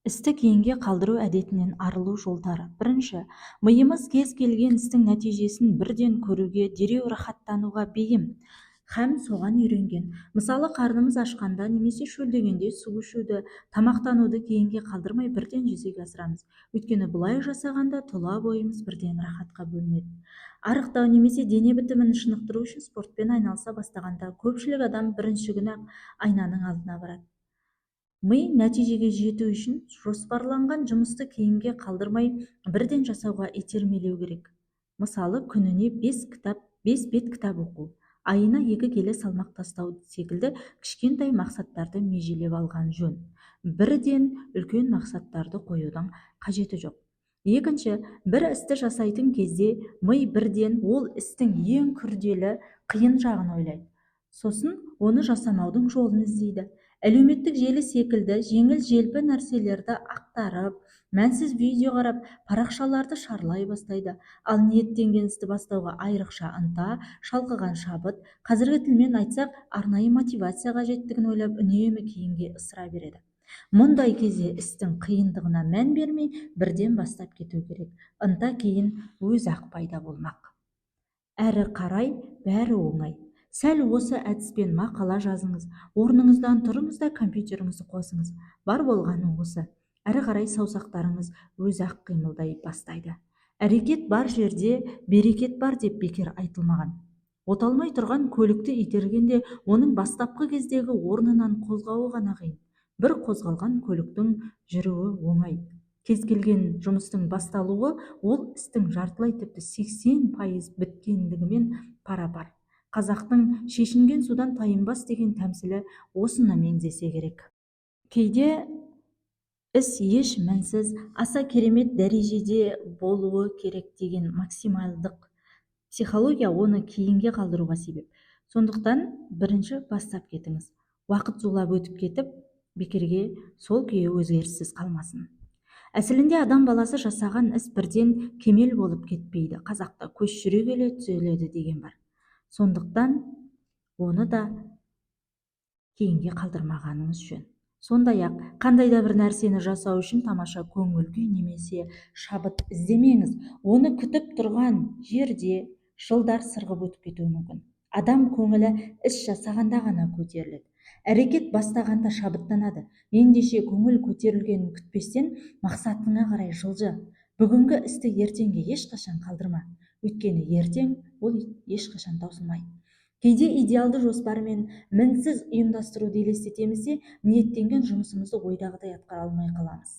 Істі кейінге қалдыру әдетінен арылу жолдары. Бірінші, миымыз кез келген істің нәтижесін бірден көруге, дереу рахаттануға бейім һәм соған үйренген. Мысалы, қарнымыз ашқанда немесе шөлдегенде су ішуді, тамақтануды кейінге қалдырмай бірден жүзеге асырамыз. Өйткені бұлай жасағанда тұла бойымыз бірден рахатқа бөлінеді. Арықтау немесе дене бітімін шынықтыру үшін спортпен айналыса бастағанда көпшілік адам бірінші күні-ақ айнаның алдына барады. Ми нәтижеге жету үшін жоспарланған жұмысты кейінге қалдырмай бірден жасауға итермелеу керек. Мысалы, күніне 5 бет кітап оқу, айына 2 келі салмақ тастау секілді кішкентай мақсаттарды межелеп алған жөн. Бірден үлкен мақсаттарды қоюдың қажеті жоқ. Екінші, бір істі жасайтын кезде ми бірден ол істің ең күрделі, қиын жағын ойлайды. Сосын оны жасамаудың жолын іздейді. Әлеуметтік желі секілді жеңіл-желпі нәрселерді ақтарып, мәнсіз видео қарап, парақшаларды шарлай бастайды. Ал ниеттенген істі бастауға айрықша ынта, шалқыған шабыт, қазіргі тілмен айтсақ, арнайы мотивация қажеттігін ойлап, үнемі кейінге ысыра береді. Мұндай кезде істің қиындығына мән бермей, бірден бастап кету керек. Ынта кейін өз-ақ пайда болмақ. Әрі қарай бәрі оңай. Сәл осы әдіспен мақала жазыңыз, орныңыздан тұрыңыз да компьютеріңізді қосыңыз. Бар болғаны осы. Әрі қарай саусақтарыңыз өз-ақ қимылдай бастайды. Әрекет бар жерде берекет бар деп бекер айтылмаған. Оталмай тұрған көлікті itергенде оның бастапқы кездегі орнынан қозғауы ғана қиын. Бір қозғалған көліктің жүруі оңай. Кез келген жұмыстың басталуы ол істің жартылай тіпті 80% біткендігімен пара-пар. Қазақтың шешінген судан тайынбас деген тәмсілі осыны меңзесе керек. Кейде іс еш мәнсіз, аса керемет дәрежеде болуы керек деген максималдық психология оны кейінге қалдыруға себеп. Сондықтан бірінші бастап кетіңіз. Уақыт зулап өтіп кетіп, бекерге сол күйі өзгеріссіз қалмасын. Әсілінде адам баласы жасаған іс бірден кемел болып кетпейді. Қазақта көш жүре келе түзеледі деген бар. Сондықтан оны да кейінге қалдырмағаныңыз жөн. Сондай-ақ, қандай да бір нәрсені жасау үшін тамаша көңіл күй немесе шабыт іздемеңіз. Оны күтіп тұрған жерде жылдар сырғып өтіп кетуі мүмкін. Адам көңілі іс жасағанда ғана көтеріледі. Әрекет бастағанда шабыттанады. Ендеше көңіл көтерілгенін күтпестен мақсатыңа қарай жылжы. Бүгінгі істі ертеңге ешқашан қалдырма. Өйткені ертең ол ешқашан таусылмайды. Кейде идеалды жоспармен мінсіз ұйымдастыруды елестетеміз де, ниеттенген жұмысымызды ойдағыдай атқара алмай қаламыз.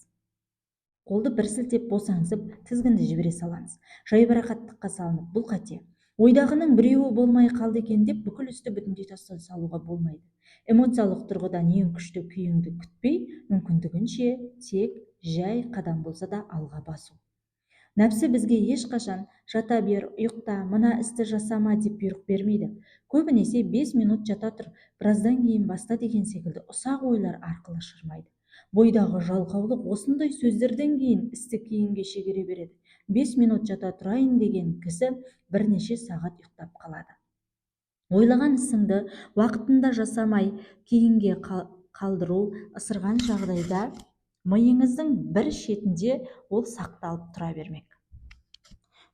Қолды бір сілтеп босаңсып, тізгінді жібере саламыз. Жайбарақаттыққа салынып, бұл қате. Ойдағының біреуі болмай қалды екен деп бүкіл істі бүтіндей тастай салуға болмайды. Эмоциялық тұрғыдан ең күшті күйіңді күтпей, мүмкіндігінше тек жай қадам болса да алға басу. Нәпсі бізге ешқашан жата бер, ұйықта, мына істі жасама деп бұйрық бермейді. Көбінесе 5 минут жата тұр, біраздан кейін баста деген секілді ұсақ ойлар арқылы шырмайды. Бойдағы жалқаулық осындай сөздерден кейін істі кейінге шегере береді. 5 минут жата тұрайын деген кісі бірнеше сағат ұйықтап қалады. Ойлаған ісіңді уақытында жасамай кейінге қалдыру ысырған жағдайда миыңыздың бір шетінде ол сақталып тұра бермек.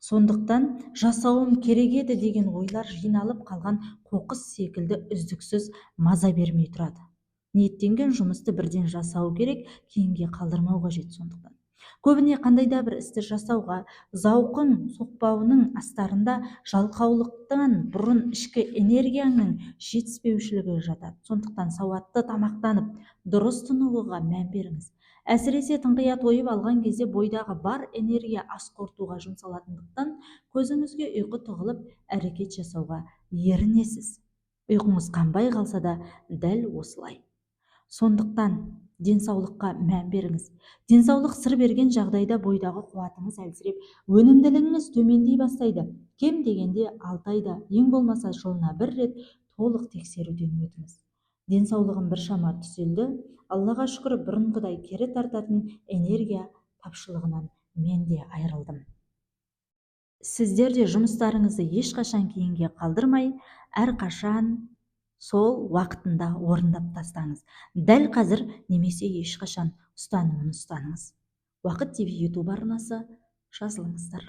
Сондықтан жасауым керек еді деген ойлар жиналып қалған қоқыс секілді үздіксіз маза бермей тұрады. Ниеттенген жұмысты бірден жасау керек, кейінге қалдырмау қажет. Сондықтан көбіне қандайда бір істі жасауға зауқың соқпауының астарында жалқаулықтан бұрын ішкі энергияның жетіспеушілігі жатады. Сондықтан сауатты тамақтанып, дұрыс тынығуға мән беріңіз. Әсіресе тыңқия тойып алған кезде бойдағы бар энергия ас қорытуға жұмсалатындықтан көзіңізге ұйқы тығылып әрекет жасауға ерінесіз. Ұйқыңыз қанбай қалса да дәл осылай. Сондықтан денсаулыққа мән беріңіз. Денсаулық сыр берген жағдайда бойдағы қуатыңыз әлсіреп, өнімділігіңіз төмендей бастайды. Кем дегенде 6 айда, ең болмаса жылына 1 рет толық тексеруден өтіңіз. Денсаулығым біршама түзелді, Аллаға шүкір, бұрынғыдай кері тартатын энергия тапшылығынан мен де айырылдым. Сіздер де жұмыстарыңызды ешқашан кейінге қалдырмай, әрқашан сол уақытында орындап тастаңыз. Дәл қазір немесе ешқашан ұстанымын ұстаныңыз. Уақыт ТВ YouTube арнасы, жазылыңыздар.